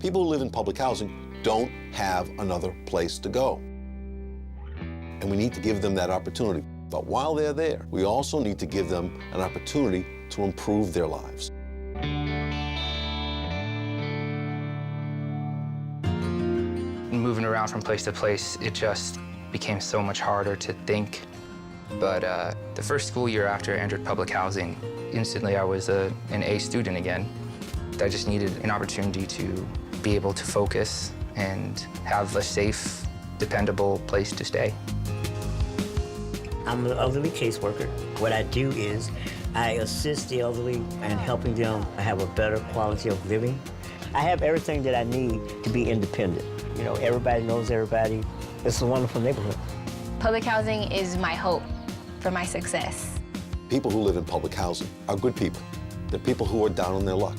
People who live in public housing don't have another place to go. And we need to give them that opportunity. But while they're there, we also need to give them an opportunity to improve their lives. Moving around from place to place, it just became so much harder to think. But the first school year after I entered public housing, instantly I was an A student again. I just needed an opportunity to be able to focus and have a safe, dependable place to stay. I'm an elderly caseworker. What I do is I assist the elderly in helping them have a better quality of living. I have everything that I need to be independent. You know, everybody knows everybody. It's a wonderful neighborhood. Public housing is my hope for my success. People who live in public housing are good people. They're people who are down on their luck.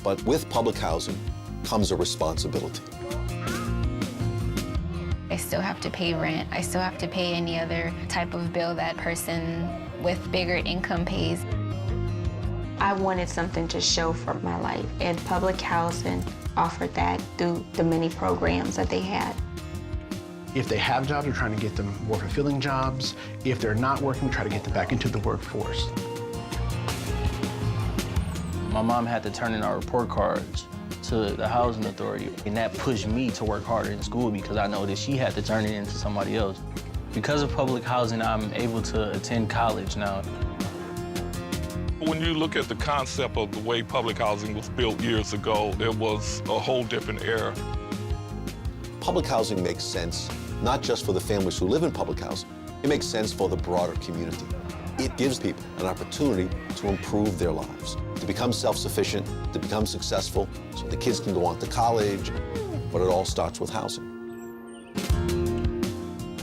But with public housing comes a responsibility. I still have to pay rent. I still have to pay any other type of bill that person with bigger income pays. I wanted something to show for my life, and public housing offered that through the many programs that they had. If they have jobs, we're trying to get them more fulfilling jobs. If they're not working, we try to get them back into the workforce. My mom had to turn in our report cards to the housing authority, and that pushed me to work harder in school because I know that she had to turn it into somebody else. Because of public housing, I'm able to attend college now. When you look at the concept of the way public housing was built years ago, it was a whole different era. Public housing makes sense, not just for the families who live in public housing. It makes sense for the broader community. It gives people an opportunity to improve their lives, to become self-sufficient, to become successful, so the kids can go on to college. But it all starts with housing.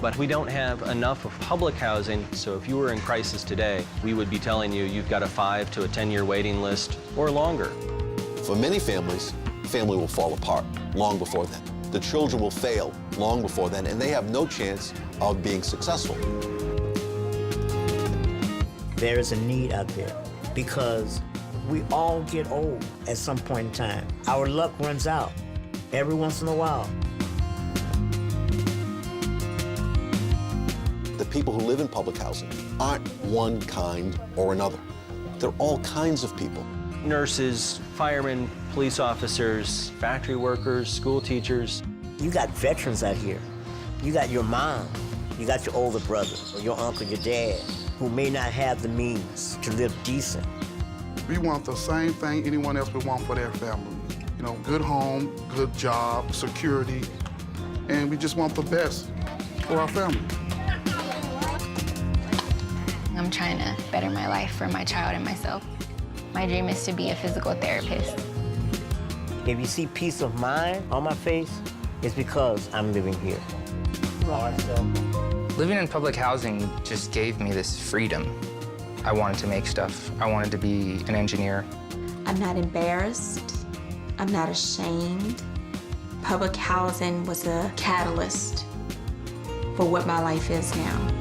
But we don't have enough of public housing, so if you were in crisis today, we would be telling you you've got a 5 to 10-year waiting list or longer. For many families, family will fall apart long before then. The children will fail long before then, and they have no chance of being successful. There is a need out there because we all get old at some point in time. Our luck runs out every once in a while. The people who live in public housing aren't one kind or another. They're all kinds of people. Nurses, firemen, police officers, factory workers, school teachers. You got veterans out here. You got your mom. You got your older brother or your uncle, your dad, who may not have the means to live decent. We want the same thing anyone else would want for their family. You know, good home, good job, security, and we just want the best for our family. I'm trying to better my life for my child and myself. My dream is to be a physical therapist. If you see peace of mind on my face, it's because I'm living here. Living in public housing just gave me this freedom. I wanted to make stuff. I wanted to be an engineer. I'm not embarrassed. I'm not ashamed. Public housing was a catalyst for what my life is now.